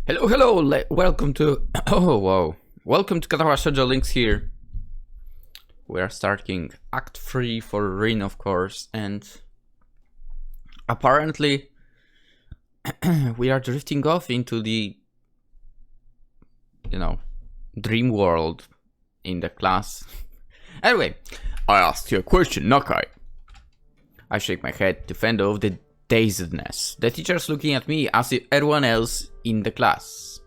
Hello, welcome to... Oh, wow. Welcome to Katawa Shoujo, Lynx here. We are starting Act 3 for Rin, of course, and... Apparently... we are drifting off into the... dream world in the class. Anyway, I asked you a question, Nakai. I shake my head to fend off the dazedness. The teacher's looking at me as if everyone else in the class.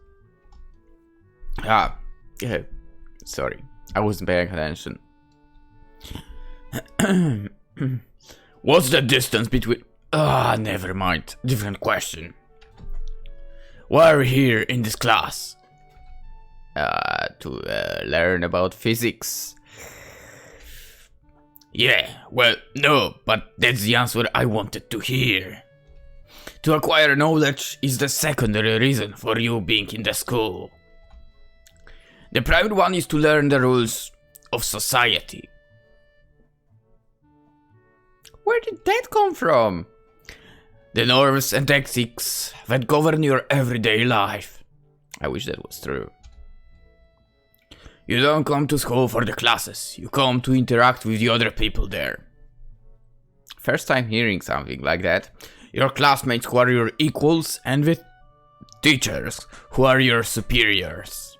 Sorry, I wasn't paying attention. What's the distance between... never mind, different question. Why are you here in this class? To learn about physics. Yeah, well, no, but that's the answer I wanted to hear. To acquire knowledge is the secondary reason for you being in the school. The primary one is to learn the rules of society. Where did that come from? The norms and ethics that govern your everyday life. I wish that was true. You don't come to school for the classes, you come to interact with the other people there. First time hearing something like that. Your classmates who are your equals and with teachers who are your superiors.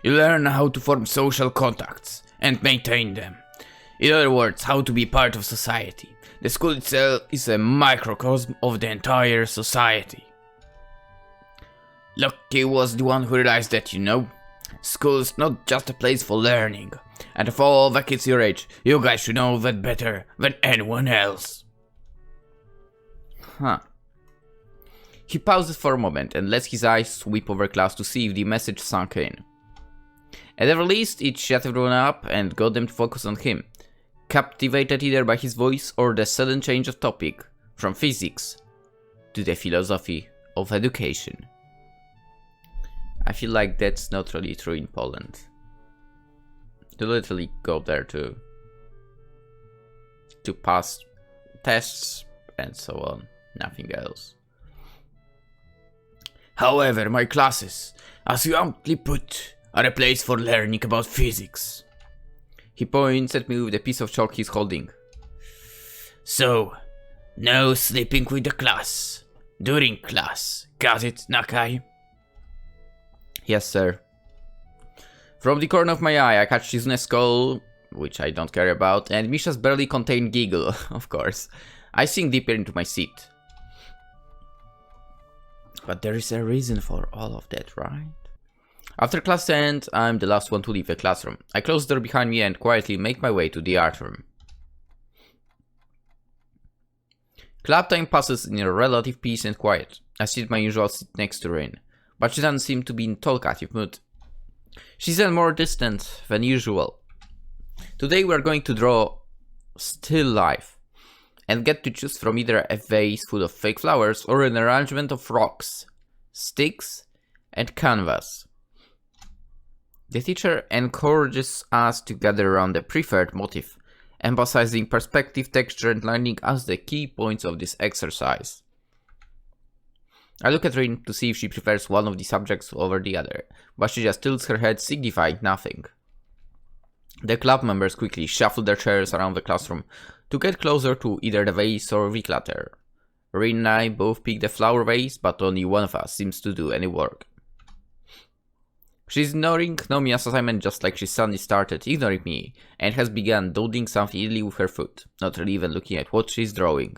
You learn how to form social contacts and maintain them. In other words, how to be part of society. The school itself is a microcosm of the entire society. Lucky was the one who realized that, School's not just a place for learning, and of all the kids your age, you guys should know that better than anyone else. He pauses for a moment and lets his eyes sweep over class to see if the message sunk in. At the very least, it shut everyone up and got them to focus on him, captivated either by his voice or the sudden change of topic from physics to the philosophy of education. I feel like that's not really true in Poland. You literally go there to pass tests and so on, nothing else. However, my classes, as you amply put, are a place for learning about physics. He points at me with a piece of chalk he's holding. So, no sleeping with the class, during class, got it, Nakai? Yes, sir. From the corner of my eye, I catch Shizune's skull, which I don't care about, and Misha's barely contained giggle, of course. I sink deeper into my seat. But there is a reason for all of that, right? After class ends, I'm the last one to leave the classroom. I close the door behind me and quietly make my way to the art room. Club time passes in a relative peace and quiet. I sit at my usual seat next to Rin, but she doesn't seem to be in talkative mood. She's more distant than usual. Today we're going to draw still life, and get to choose from either a vase full of fake flowers or an arrangement of rocks, sticks, and canvas. The teacher encourages us to gather around the preferred motif, emphasizing perspective, texture, and lighting as the key points of this exercise. I look at Rin to see if she prefers one of the subjects over the other, but she just tilts her head, signifying nothing. The club members quickly shuffle their chairs around the classroom to get closer to either the vase or the clutter. Rin and I both pick the flower vase, but only one of us seems to do any work. She's ignoring Nomiya's assignment just like she suddenly started ignoring me, and has begun doodling something idly with her foot, not really even looking at what she's drawing.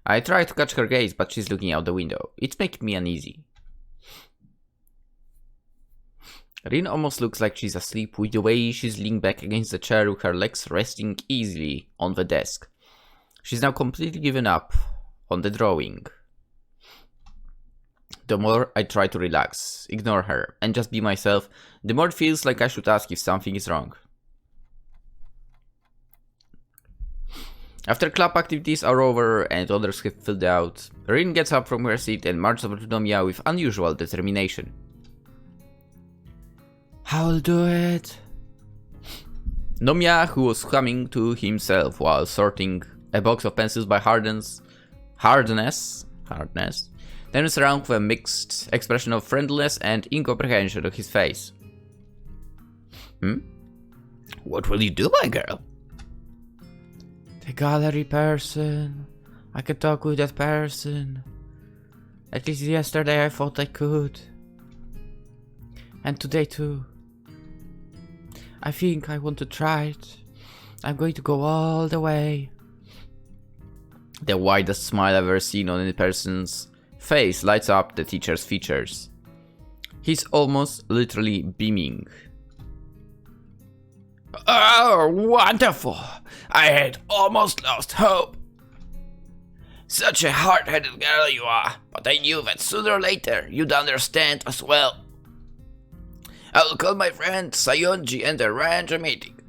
I try to catch her gaze, but she's looking out the window. It's making me uneasy. Rin almost looks like she's asleep with the way she's leaning back against the chair with her legs resting easily on the desk. She's now completely given up on the drawing. The more I try to relax, ignore her, and just be myself, the more it feels like I should ask if something is wrong. After club activities are over and others have filled out, Rin gets up from her seat and marches over to Nomiya with unusual determination. I'll do it. Nomiya, who was humming to himself while sorting a box of pencils by hardness, turns around with a mixed expression of friendliness and incomprehension on his face. What will you do, my girl? The gallery person. I can talk with that person. At least yesterday I thought I could. And today too. I think I want to try it. I'm going to go all the way. The widest smile I've ever seen on any person's face lights up the teacher's features. He's almost literally beaming. Oh, wonderful! I had almost lost hope. Such a hard-headed girl you are, but I knew that sooner or later you'd understand as well. I'll call my friend Sayonji and arrange a meeting.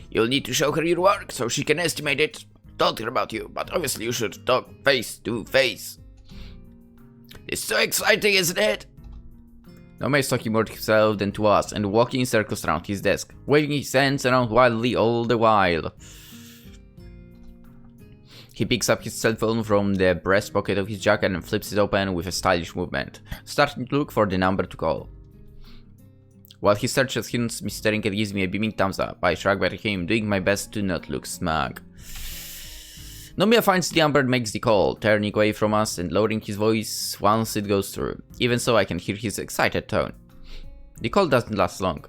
You'll need to show her your work so she can estimate it. Told her about you, but obviously you should talk face to face. It's so exciting, isn't it? Nome is talking more to himself than to us and walking in circles around his desk, waving his hands around wildly all the while. He picks up his cell phone from the breast pocket of his jacket and flips it open with a stylish movement, starting to look for the number to call. While he searches, he notices me staring and gives me a beaming thumbs up. I shrug back at him, doing my best to not look smug. Nomiya finds the number and makes the call, turning away from us and lowering his voice once it goes through. Even so, I can hear his excited tone. The call doesn't last long.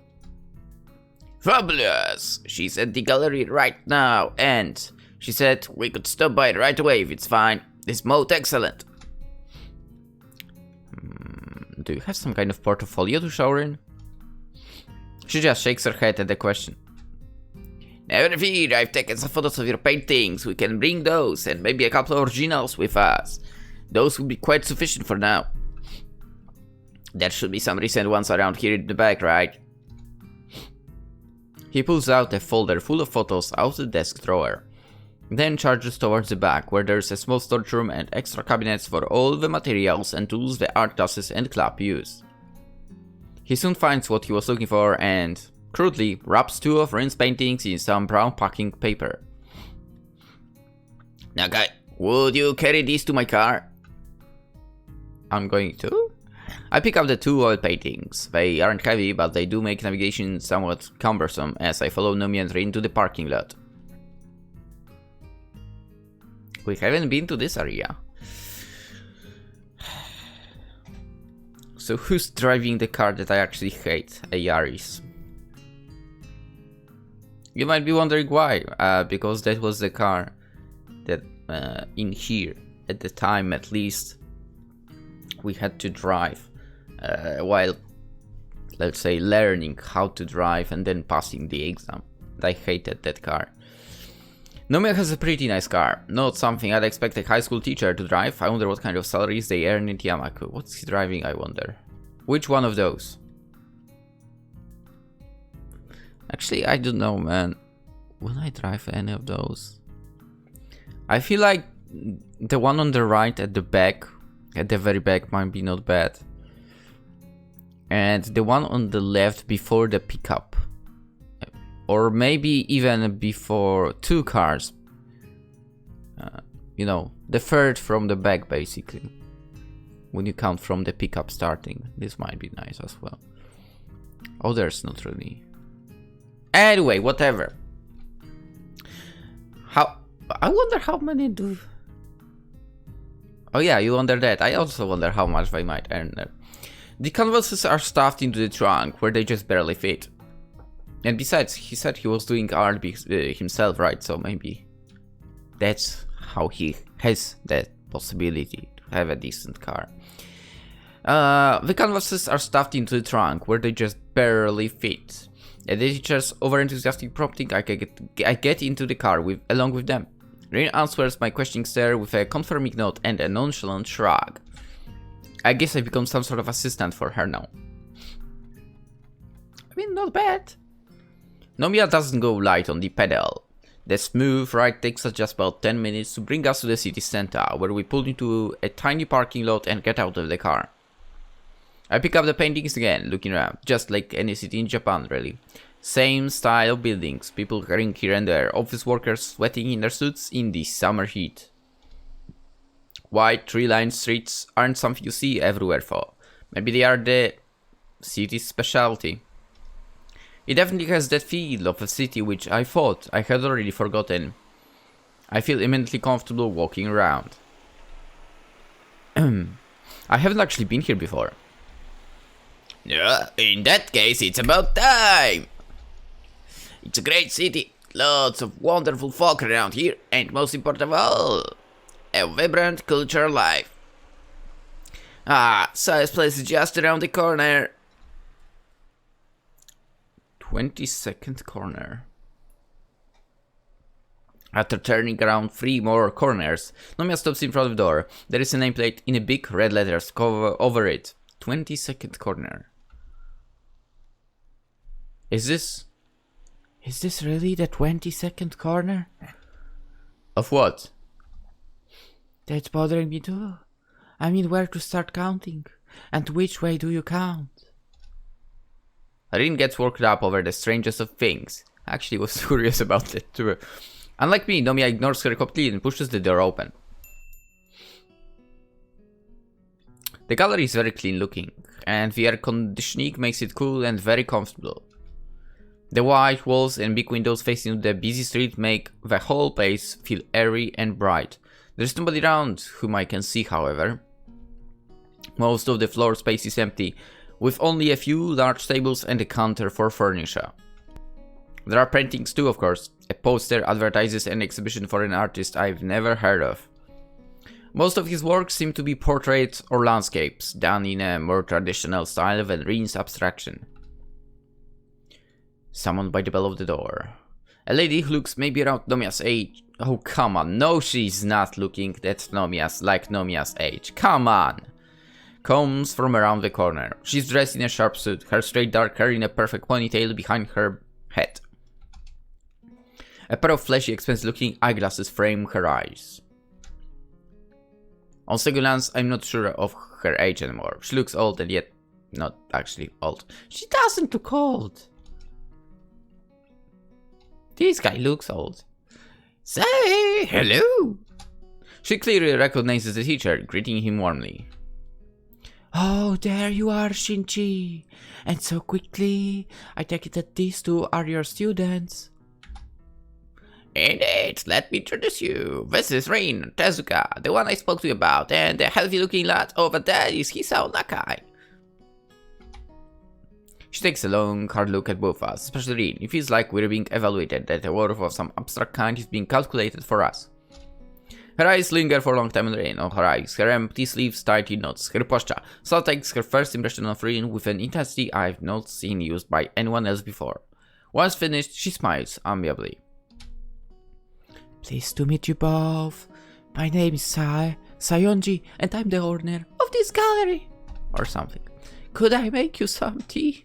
Fabulous! She's at the gallery right now, and she said we could stop by right away if it's fine. It's most excellent. Do you have some kind of portfolio to show her in? She just shakes her head at the question. Never fear, I've taken some photos of your paintings. We can bring those and maybe a couple of originals with us. Those will be quite sufficient for now. There should be some recent ones around here in the back, right? He pulls out a folder full of photos out of the desk drawer. Then charges towards the back, where there's a small storage room and extra cabinets for all the materials and tools the art classes and club use. He soon finds what he was looking for and, crudely, wraps two of Rin's paintings in some brown packing paper. Nakai, would you carry these to my car? I'm going to? I pick up the two oil paintings. They aren't heavy, but they do make navigation somewhat cumbersome as I follow Nomi and Rin to the parking lot. We haven't been to this area. So who's driving the car that I actually hate? A Yaris. You might be wondering why. Because that was the car that in here, at the time at least, we had to drive while, let's say, learning how to drive and then passing the exam. I hated that car. Nomiya has a pretty nice car. Not something I'd expect a high school teacher to drive. I wonder what kind of salaries they earn in Yamaku. What's he driving, I wonder? Which one of those? Actually, I don't know, man. Will I drive any of those? I feel like the one on the right at the back, at the very back, might be not bad. And the one on the left before the pickup. Or maybe even before two cars. You know, the third from the back, basically. When you count from the pickup starting. This might be nice as well. Oh, there's not really. Anyway, whatever. I wonder how many do... Oh yeah, you wonder that. I also wonder how much they might earn there. The canvases are stuffed into the trunk, where they just barely fit. And besides, he said he was doing art himself, right? So maybe that's how he has that possibility to have a decent car. The canvases are stuffed into the trunk, where they just barely fit. At the teacher's over-enthusiastic prompting, I get into the car along with them. Rin answers my questioning stare with a confirming note and a nonchalant shrug. I guess I become some sort of assistant for her now. I mean, not bad. Nomiya doesn't go light on the pedal. The smooth ride takes us just about 10 minutes to bring us to the city center, where we pull into a tiny parking lot and get out of the car. I pick up the paintings again, looking around, just like any city in Japan, really. Same style of buildings, people hurrying here and there, office workers sweating in their suits in the summer heat. Wide tree-lined streets aren't something you see everywhere for. Maybe they are the city's specialty. It definitely has that feel of a city which I thought I had already forgotten. I feel immensely comfortable walking around. I haven't actually been here before. Yeah, in that case it's about time! It's a great city, lots of wonderful folk around here, and most important of all, a vibrant cultural life. Ah, so this place is just around the corner. 22nd corner. After turning around 3 more corners, Nomiya stops in front of the door. There is a nameplate in a big red letters over it. 22nd corner. Is this really the 22nd corner? Of what? That's bothering me too. I mean, where to start counting? And which way do you count? Rin gets worked up over the strangest of things. Actually was curious about it too. Unlike me, Nomiya ignores her completely and pushes the door open. The gallery is very clean looking, and the air conditioning makes it cool and very comfortable. The white walls and big windows facing the busy street make the whole place feel airy and bright. There's nobody around whom I can see, however. Most of the floor space is empty, with only a few large tables and a counter for furniture. There are paintings too, of course. A poster advertises an exhibition for an artist I've never heard of. Most of his works seem to be portraits or landscapes, done in a more traditional style than Rin's abstraction. Someone by the bell of the door. A lady who looks maybe around Nomiya's age. Oh, come on. No, she's not looking at Nomiya's age. Come on. Comes from around the corner. She's dressed in a sharp suit, her straight dark hair in a perfect ponytail behind her head. A pair of flashy, expensive-looking eyeglasses frame her eyes. On second glance, I'm not sure of her age anymore. She looks old and yet not actually old. She doesn't look old. This guy looks old. Say hello! She clearly recognizes the teacher, greeting him warmly. Oh, there you are, Shinji. And so quickly. I take it that these two are your students. Indeed, let me introduce you. This is Rin, Tezuka, the one I spoke to you about, and the healthy-looking lad over there is Hisao Nakai. She takes a long, hard look at both of us, especially Rin. It feels like we're being evaluated, that a worth of some abstract kind is being calculated for us. Her eyes linger for a long time on Rin, on her eyes, her empty sleeves tight in knots, her posture. So takes her first impression of Rin with an intensity I've not seen used by anyone else before. Once finished, she smiles amiably. Pleased to meet you both. My name is Sayonji, and I'm the owner of this gallery. Or something. Could I make you some tea?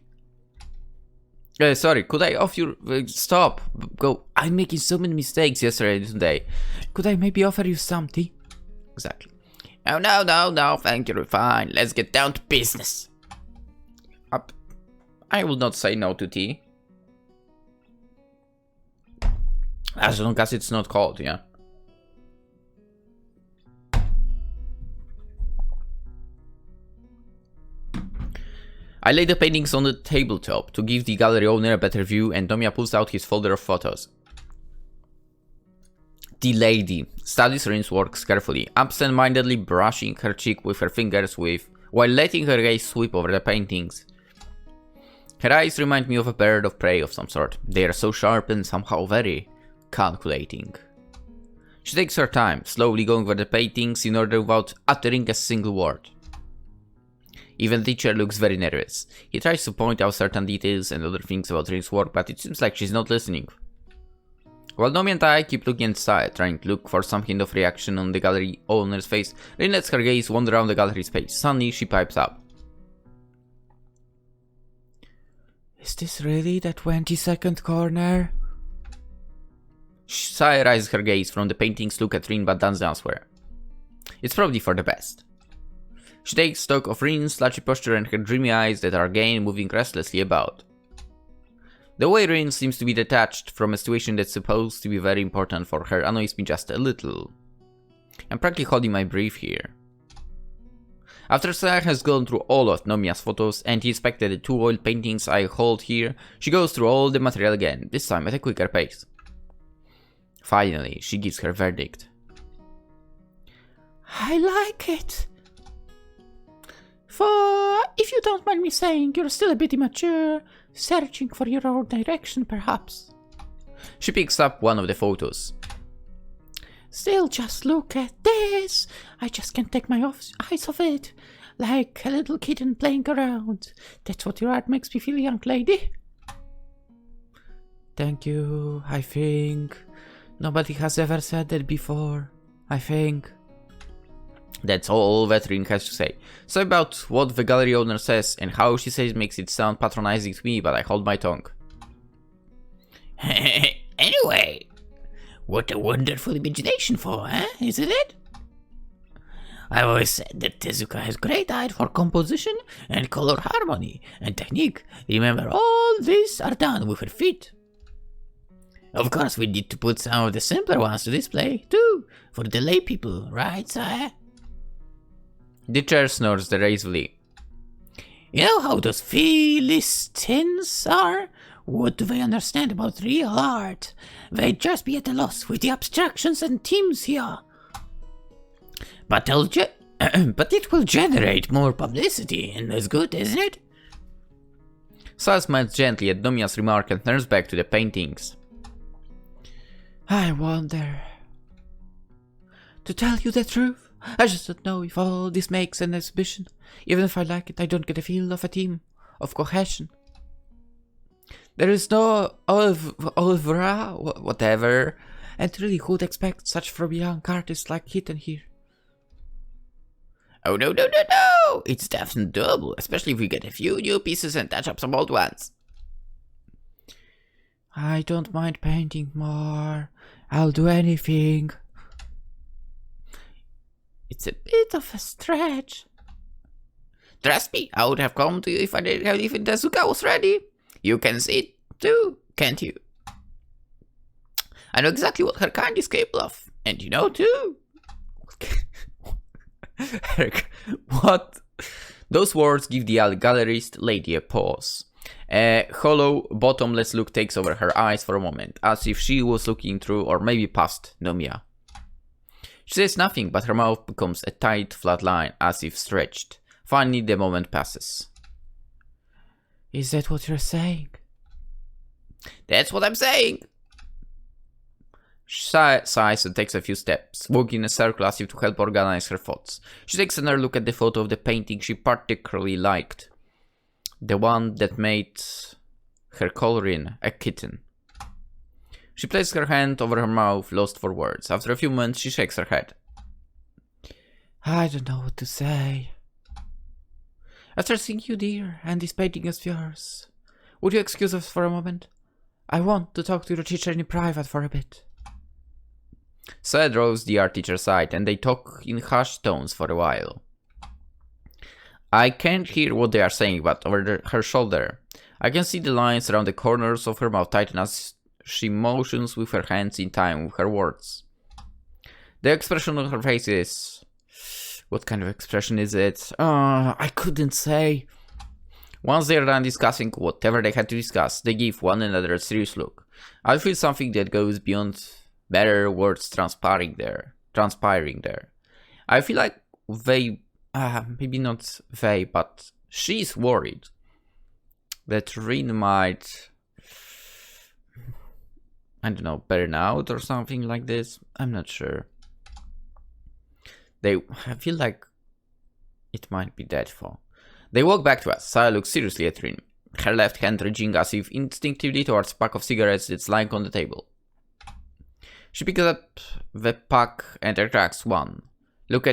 Sorry, could I offer you... stop. Go. I'm making so many mistakes yesterday and today. Could I maybe offer you some tea? Exactly. Oh, no, thank you, fine. Let's get down to business. I will not say no to tea. As long as it's not cold, yeah. I lay the paintings on the tabletop to give the gallery owner a better view, and Nomiya pulls out his folder of photos. The lady studies Rin's works carefully, absent-mindedly brushing her cheek with her fingers while letting her gaze sweep over the paintings. Her eyes remind me of a bird of prey of some sort. They are so sharp and somehow very calculating. She takes her time, slowly going over the paintings in order without uttering a single word. Even the teacher looks very nervous. He tries to point out certain details and other things about Rin's work, but it seems like she's not listening. While Nomi and I keep looking inside, trying to look for some hint of reaction on the gallery owner's face, Rin lets her gaze wander around the gallery space. Suddenly, she pipes up. Is this really the 22nd corner? Sai raises her gaze from the paintings, look at Rin, but does elsewhere. It's probably for the best. She takes stock of Rin's slouchy posture and her dreamy eyes that are again moving restlessly about. The way Rin seems to be detached from a situation that's supposed to be very important for her annoys me just a little. I'm practically holding my breath here. After Saya has gone through all of Nomiya's photos and inspected the 2 oil paintings I hold here, she goes through all the material again, this time at a quicker pace. Finally, she gives her verdict. I like it. For, if you don't mind me saying, you're still a bit immature, searching for your own direction, perhaps. She picks up one of the photos. Still, just look at this. I just can't take my eyes off it. Like a little kitten playing around. That's what your art makes me feel, young lady. Thank you, I think. Nobody has ever said that before, I think. That's all that Rin has to say. So about what the gallery owner says and how she says makes it sound patronizing to me, but I hold my tongue. Anyway, what a wonderful imagination for, isn't it? I've always said that Tezuka has great eye for composition and color harmony and technique. Remember, all these are done with her feet. Of course, we need to put some of the simpler ones to display, too, for the lay people, right, sire? The chair snores derisively. You know how those Philistines are? What do they understand about real art? They'd just be at a loss with the abstractions and themes here. But it will generate more publicity, and that's good, isn't it? Saya smiles gently at Nomiya's remark and turns back to the paintings. I wonder. To tell you the truth, I just don't know if all this makes an exhibition. Even if I like it, I don't get a feel of a team, of cohesion. There is no Olivera, whatever, and really who'd expect such from a young artist like Kitten here? Oh no, it's definitely doable, especially if we get a few new pieces and touch up some old ones. I don't mind painting more. I'll do anything. It's a bit of a stretch. Trust me, I would have come to you if I didn't have even Tezuka was ready. You can see it too, can't you? I know exactly what her kind is capable of, and you know too. What? Those words give the gallerist lady a pause. A hollow, bottomless look takes over her eyes for a moment, as if she was looking through or maybe past Nomiya. She says nothing, but her mouth becomes a tight, flat line, as if stretched. Finally, the moment passes. Is that what you're saying? That's what I'm saying! She sighs and takes a few steps, walking in a circle as if to help organize her thoughts. She takes another look at the photo of the painting she particularly liked. The one that made her coloring a kitten. She places her hand over her mouth, lost for words. After a few moments, she shakes her head. I don't know what to say. After seeing you, dear, and this painting of yours, would you excuse us for a moment? I want to talk to your teacher in private for a bit. Saya draws the art teacher aside, and they talk in hushed tones for a while. I can't hear what they are saying, but over her shoulder, I can see the lines around the corners of her mouth tighten as she motions with her hands in time with her words. The expression on her face is... What kind of expression is it? I couldn't say. Once they're done discussing whatever they had to discuss, they give one another a serious look. I feel something that goes beyond better words transpiring there. I feel like they... maybe not they, but she's worried that Rin might... I don't know, burn out or something like this. I'm not sure. I feel like it might be that far. They walk back to us. Saya looks seriously at Rin, her left hand reaching as if instinctively towards a pack of cigarettes that's lying on the table. She picks up the pack and extracts one. Looks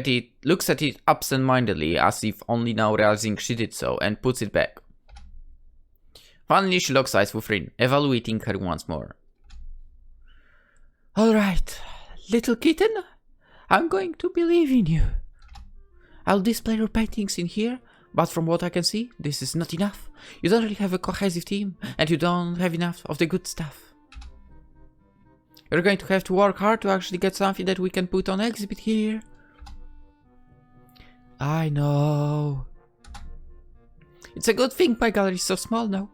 at it absent-mindedly as if only now realizing she did so, and puts it back. Finally, she locks eyes with Rin, evaluating her once more. Alright, little kitten, I'm going to believe in you. I'll display your paintings in here, but from what I can see, this is not enough. You don't really have a cohesive team, and you don't have enough of the good stuff. You're going to have to work hard to actually get something that we can put on exhibit here. I know. It's a good thing my gallery is so small now.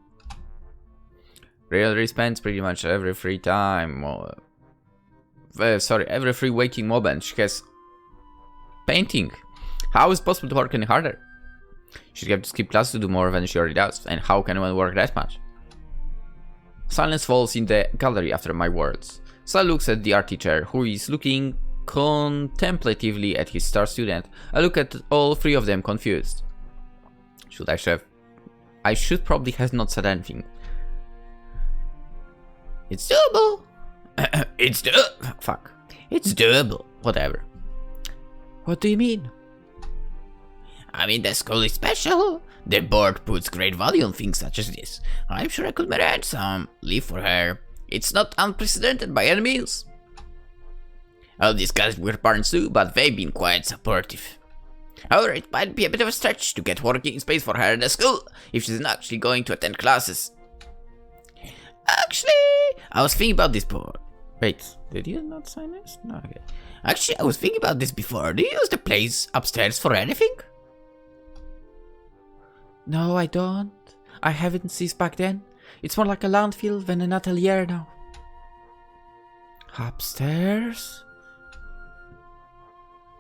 Really spends pretty much every free time. Every free waking moment she has painting. How is it possible to work any harder? She'd have to skip class to do more than she already does. And how can one work that much? Silence falls in the gallery after my words. Sal looks at the art teacher, who is looking contemplatively at his star student. I look at all three of them confused. I should probably have not said anything. It's doable. Fuck. It's doable. Whatever. What do you mean? I mean, the school is special. The board puts great value on things such as this. I'm sure I could manage some leave for her. It's not unprecedented by any means. I'll discuss it with her parents too, but they've been quite supportive. However, it might be a bit of a stretch to get working space for her in the school if she's not actually going to attend classes. Actually, I was thinking about this before. Wait, did you not sign this? No, okay. Actually, I was thinking about this before. Do you use the place upstairs for anything? No, I don't. I haven't since back then. It's more like a landfill than an atelier now. Upstairs?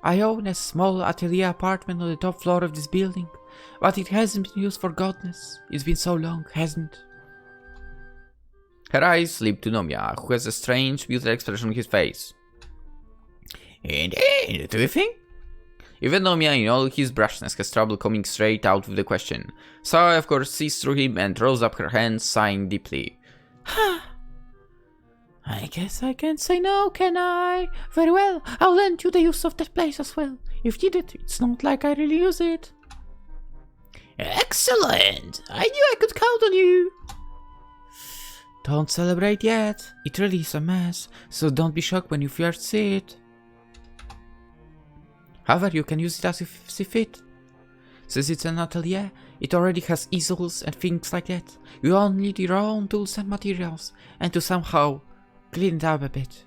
I own a small atelier apartment on the top floor of this building, but it hasn't been used for goodness. It's been so long, hasn't it? Her eyes slip to Nomiya, who has a strange, muted expression on his face. Indeed, do you think? Even Nomiya, in all his brashness, has trouble coming straight out with the question. Sawa, of course, sees through him and throws up her hands, sighing deeply. I guess I can't say no, can I? Very well, I'll lend you the use of that place as well. If needed, it's not like I really use it. Excellent! I knew I could count on you. Don't celebrate yet. It really is a mess, so don't be shocked when you first see it. However, you can use it as you see fit. Since it's an atelier, it already has easels and things like that. You only need your own tools and materials, and to somehow clean it up a bit.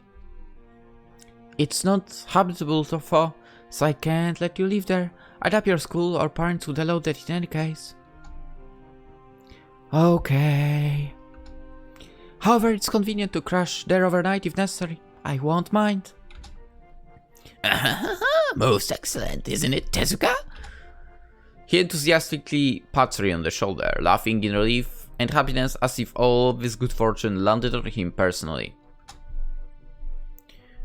It's not habitable so far, so I can't let you live there. I doubt your school or parents would allow that in any case. Okay. However, it's convenient to crash there overnight if necessary. I won't mind. Most excellent, isn't it, Tezuka? He enthusiastically pats Rin on the shoulder, laughing in relief and happiness as if all of this good fortune landed on him personally.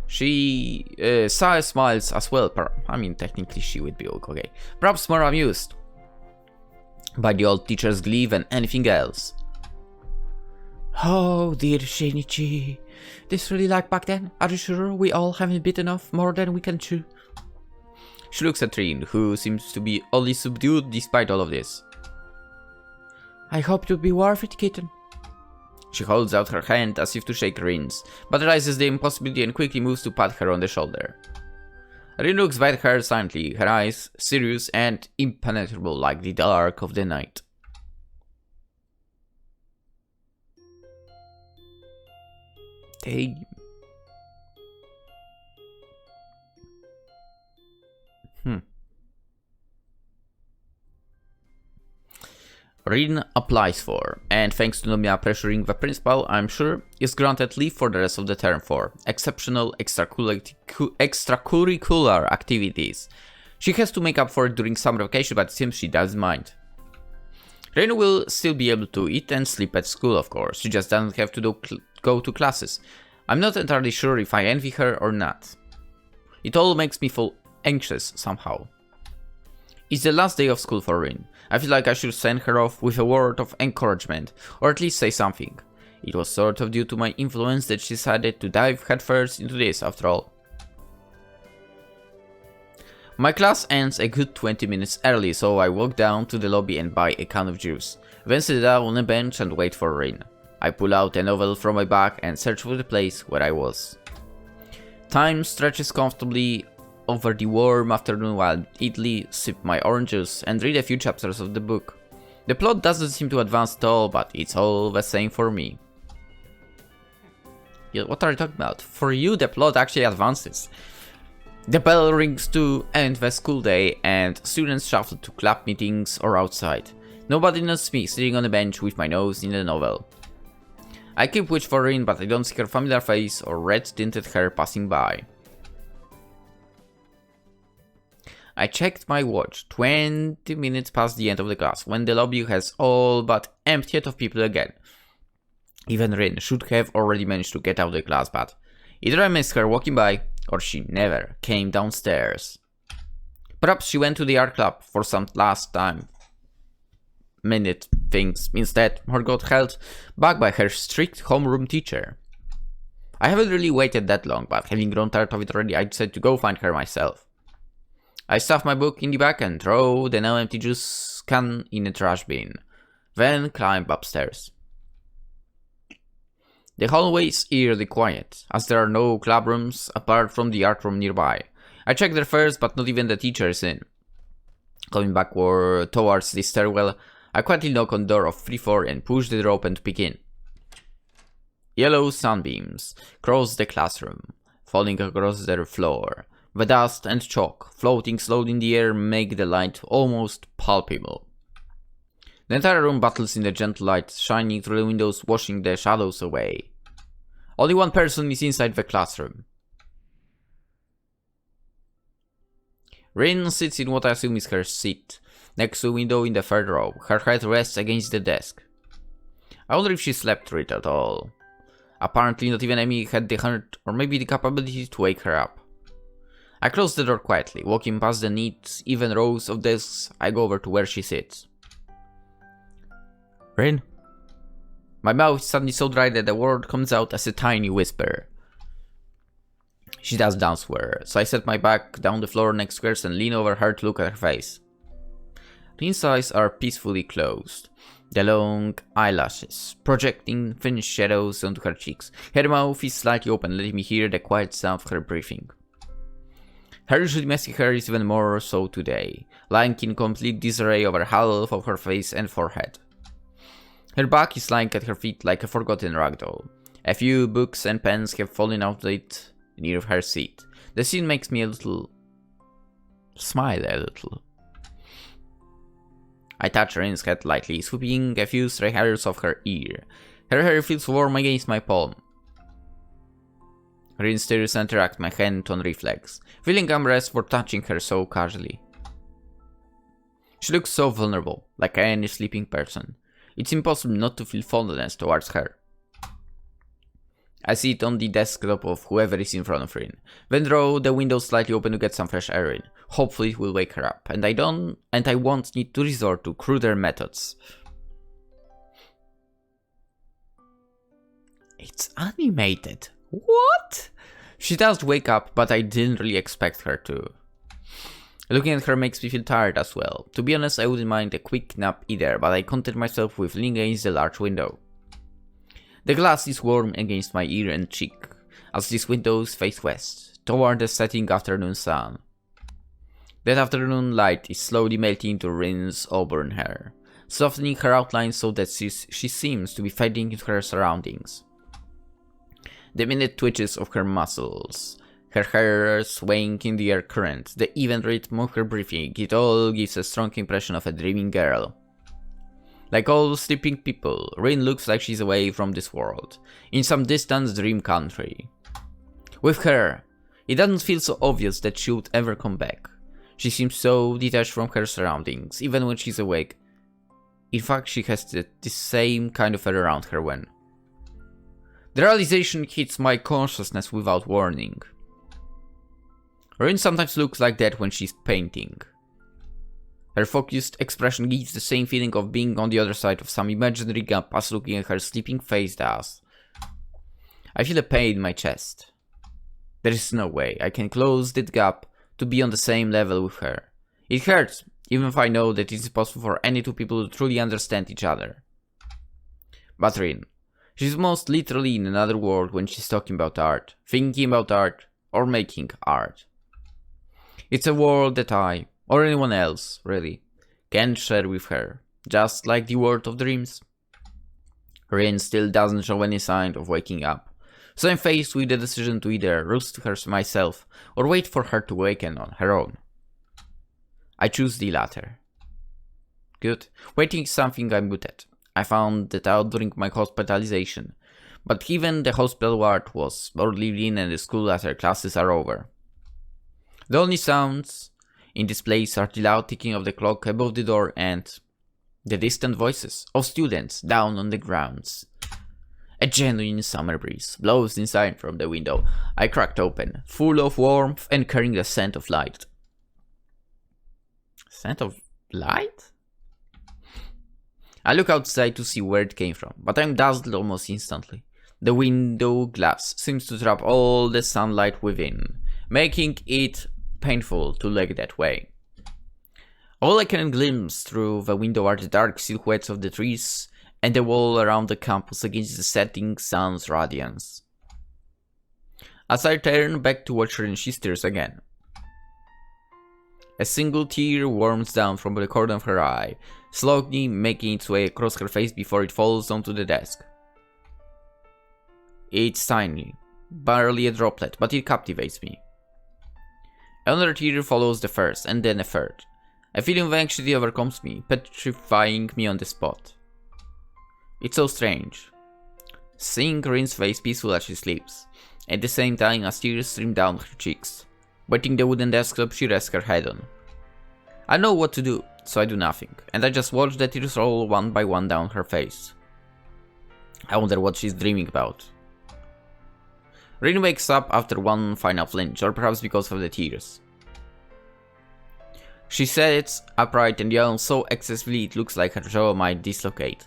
Sae smiles as well, technically she would be okay. Perhaps more amused by the old teacher's glee than anything else. Oh dear Shinichi, this really like back then? Are you sure we all haven't bitten off more than we can chew? She looks at Rin, who seems to be oddly subdued despite all of this. I hope you'll be worth it, kitten. She holds out her hand as if to shake Rin's, but realizes the impossibility and quickly moves to pat her on the shoulder. Rin looks back at her silently, her eyes serious and impenetrable like the dark of the night. Damn. Rin applies for, and thanks to Nomiya pressuring the principal, I'm sure, is granted leave for the rest of the term for exceptional extracurricular activities. She has to make up for it during summer vacation, but it seems she doesn't mind. Rin will still be able to eat and sleep at school, of course, she just doesn't have to go to classes. I'm not entirely sure if I envy her or not. It all makes me feel anxious somehow. It's the last day of school for Rin. I feel like I should send her off with a word of encouragement, or at least say something. It was sort of due to my influence that she decided to dive headfirst into this, after all. My class ends a good 20 minutes early, so I walk down to the lobby and buy a can of juice, then sit down on a bench and wait for Rin. I pull out a novel from my bag and search for the place where I was. Time stretches comfortably over the warm afternoon while I idly sip my orange juice and read a few chapters of the book. The plot doesn't seem to advance at all, but it's all the same for me. Yeah, what are you talking about? For you, the plot actually advances. The bell rings to end the school day, and students shuffle to club meetings or outside. Nobody knows me, sitting on a bench with my nose in a novel. I keep watch for Rin, but I don't see her familiar face or red-tinted hair passing by. I checked my watch, 20 minutes past the end of the class, when the lobby has all but emptied of people again. Even Rin should have already managed to get out of the class, but either I missed her walking by, or she never came downstairs. Perhaps she went to the art club for some last time minute things. Instead, her got held back by her strict homeroom teacher. I haven't really waited that long, but having grown tired of it already, I decided to go find her myself. I stuff my book in the back and throw the now empty juice can in a trash bin, then climb upstairs. The hallway is eerily quiet, as there are no club rooms apart from the art room nearby. I check there first, but not even the teacher is in. Coming backward towards the stairwell, I quietly knock on the door of 3-4 and push the door open to peek in. Yellow sunbeams cross the classroom, falling across the floor. The dust and chalk floating slowly in the air make the light almost palpable. The entire room battles in the gentle light shining through the windows, washing the shadows away. Only one person is inside the classroom. Rin sits in what I assume is her seat, next to a window in the third row. Her head rests against the desk. I wonder if she slept through it at all. Apparently not even Amy had the heart or maybe the capability to wake her up. I close the door quietly. Walking past the neat, even rows of desks, I go over to where she sits. Rin? My mouth is suddenly so dry that the word comes out as a tiny whisper. She does downswear, so I set my back down the floor next to hers and lean over her to look at her face. Rin's eyes are peacefully closed, the long eyelashes projecting thin shadows onto her cheeks. Her mouth is slightly open, letting me hear the quiet sound of her breathing. Her usually messy hair is even more so today, lying in complete disarray over half of her face and forehead. Her back is lying at her feet like a forgotten ragdoll. A few books and pens have fallen out of it near her seat. The scene makes me smile a little. I touch Rin's head lightly, sweeping a few stray hairs off her ear. Her hair feels warm against my palm. Rin stirs and interacts my hand on reflex, feeling embarrassed for touching her so casually. She looks so vulnerable, like any sleeping person. It's impossible not to feel fondness towards her. I sit on the desktop of whoever is in front of Rin, then draw the window slightly open to get some fresh air in. Hopefully it will wake her up, and I won't need to resort to cruder methods. It's animated. What? She does wake up, but I didn't really expect her to. Looking at her makes me feel tired as well. To be honest, I wouldn't mind a quick nap either, but I content myself with leaning against the large window. The glass is warm against my ear and cheek, as these windows face west, toward the setting afternoon sun. That afternoon light is slowly melting into Rin's auburn hair, softening her outline so that she seems to be fading into her surroundings. The minute twitches of her muscles, her hair swaying in the air current, the even rhythm of her breathing, it all gives a strong impression of a dreaming girl. Like all sleeping people, Rin looks like she's away from this world, in some distant dream country. With her, it doesn't feel so obvious that she would ever come back. She seems so detached from her surroundings, even when she's awake. In fact, she has the same kind of air around her when. The realization hits my consciousness without warning. Rin sometimes looks like that when she's painting. Her focused expression gives the same feeling of being on the other side of some imaginary gap as looking at her sleeping face does. I feel a pain in my chest. There is no way I can close that gap to be on the same level with her. It hurts, even if I know that it is possible for any two people to truly understand each other. But Rin, she's most literally in another world when she's talking about art, thinking about art, or making art. It's a world that I, or anyone else, really, can share with her, just like the world of dreams. Rin still doesn't show any sign of waking up. So I'm faced with the decision to either roast her myself or wait for her to awaken on her own. I choose the latter. Good. Waiting is something I'm good at. I found that out during my hospitalization, but even the hospital ward was more lived in and the school after classes are over. The only sounds in this place are the loud ticking of the clock above the door and the distant voices of students down on the grounds. A genuine summer breeze blows inside from the window I cracked open, full of warmth and carrying the scent of light. Scent of light? I look outside to see where it came from, but I'm dazzled almost instantly. The window glass seems to trap all the sunlight within, making it painful to look that way. All I can glimpse through the window are the dark silhouettes of the trees and the wall around the campus against the setting sun's radiance. As I turn back to watch her, she stares again. A single tear worms down from the corner of her eye, slowly making its way across her face before it falls onto the desk. It's tiny, barely a droplet, but it captivates me. Another tear follows the first, and then a third. A feeling of anxiety overcomes me, petrifying me on the spot. It's so strange. Seeing Rin's face peaceful as she sleeps, at the same time as tears stream down her cheeks. Wetting the wooden desktop she rests her head on. I know what to do, so I do nothing, and I just watch the tears roll one by one down her face. I wonder what she's dreaming about. Rin wakes up after one final flinch, or perhaps because of the tears. She sits upright and yawns so excessively it looks like her jaw might dislocate.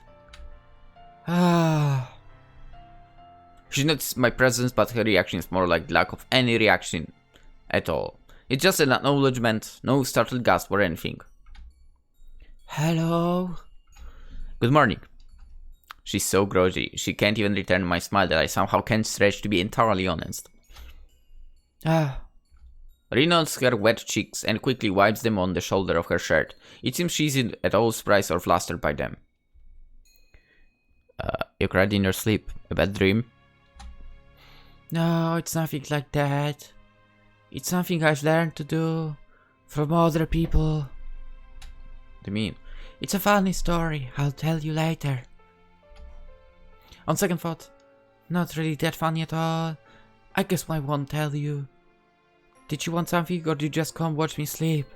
She notices my presence, but her reaction is more like lack of any reaction at all. It's just an acknowledgement, no startled gasp or anything. Hello? Good morning. She's so groggy, she can't even return my smile that I somehow can't stretch to be entirely honest. Rin nods her wet cheeks and quickly wipes them on the shoulder of her shirt. It seems she isn't at all surprised or flustered by them. You cried in your sleep? A bad dream? No, it's nothing like that. It's something I've learned to do from other people. What do you mean? It's a funny story, I'll tell you later. On second thought, not really that funny at all. I guess I won't tell you. Did you want something or did you just come watch me sleep?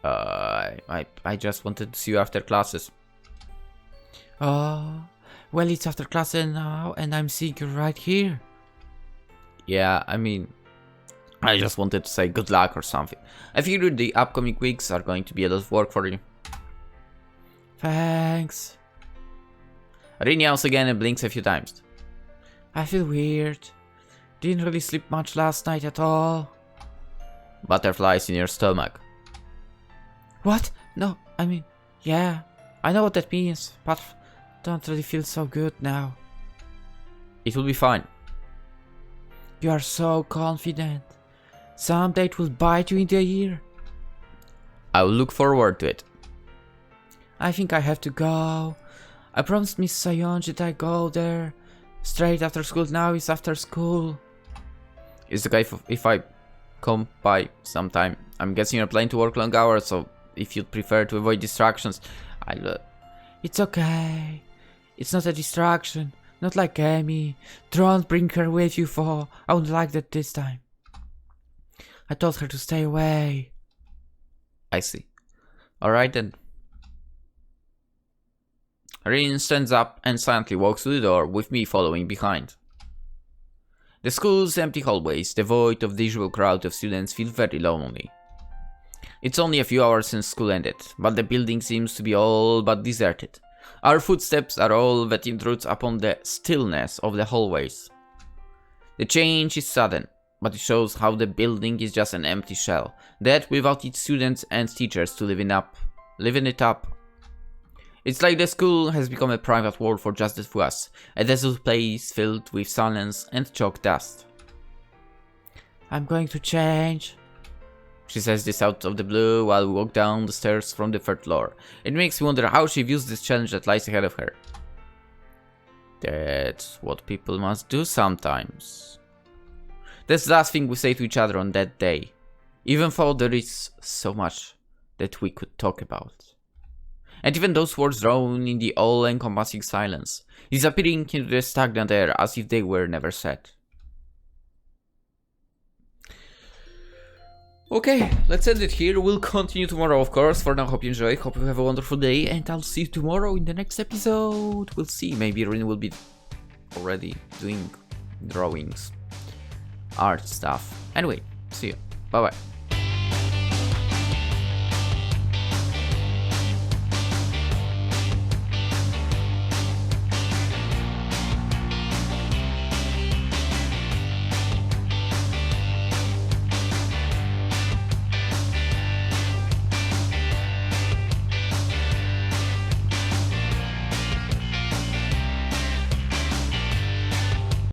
I just wanted to see you after classes. Oh, well it's after classes now and I'm seeing you right here. Yeah, I mean, I just wanted to say good luck or something. I figured the upcoming weeks are going to be a lot of work for you. Thanks. Rin yells again and blinks a few times. I feel weird. Didn't really sleep much last night at all. Butterflies in your stomach. What? No, I mean, yeah, I know what that means, but don't really feel so good now. It will be fine. You are so confident. Someday it will bite you in the ear. I will look forward to it. I think I have to go. I promised Miss Sayonji that I go there straight after school. Now it's after school. Is it okay if I come by sometime? I'm guessing you're planning to work long hours, so if you'd prefer to avoid distractions, It's okay. It's not a distraction. Not like Amy. Don't bring her with you, for I wouldn't like that this time. I told her to stay away. I see. Alright then. Rin stands up and silently walks to the door, with me following behind. The school's empty hallways, devoid of the usual crowd of students, feel very lonely. It's only a few hours since school ended, but the building seems to be all but deserted. Our footsteps are all that intrudes upon the stillness of the hallways. The change is sudden, but it shows how the building is just an empty shell, that without its students and teachers to live it up. It's like the school has become a private world for just the two of us, a desolate place filled with silence and chalk dust. I'm going to change. She says this out of the blue while we walk down the stairs from the third floor. It makes me wonder how she views this challenge that lies ahead of her. That's what people must do sometimes. That's the last thing we say to each other on that day, even though there is so much that we could talk about. And even those words drown in the all-encompassing silence, disappearing into the stagnant air as if they were never said. Okay, let's end it here. We'll continue tomorrow, of course. For now, hope you enjoy. Hope you have a wonderful day, and I'll see you tomorrow in the next episode. We'll see. Maybe Rin will be already doing drawings, art stuff. Anyway, see you. Bye bye.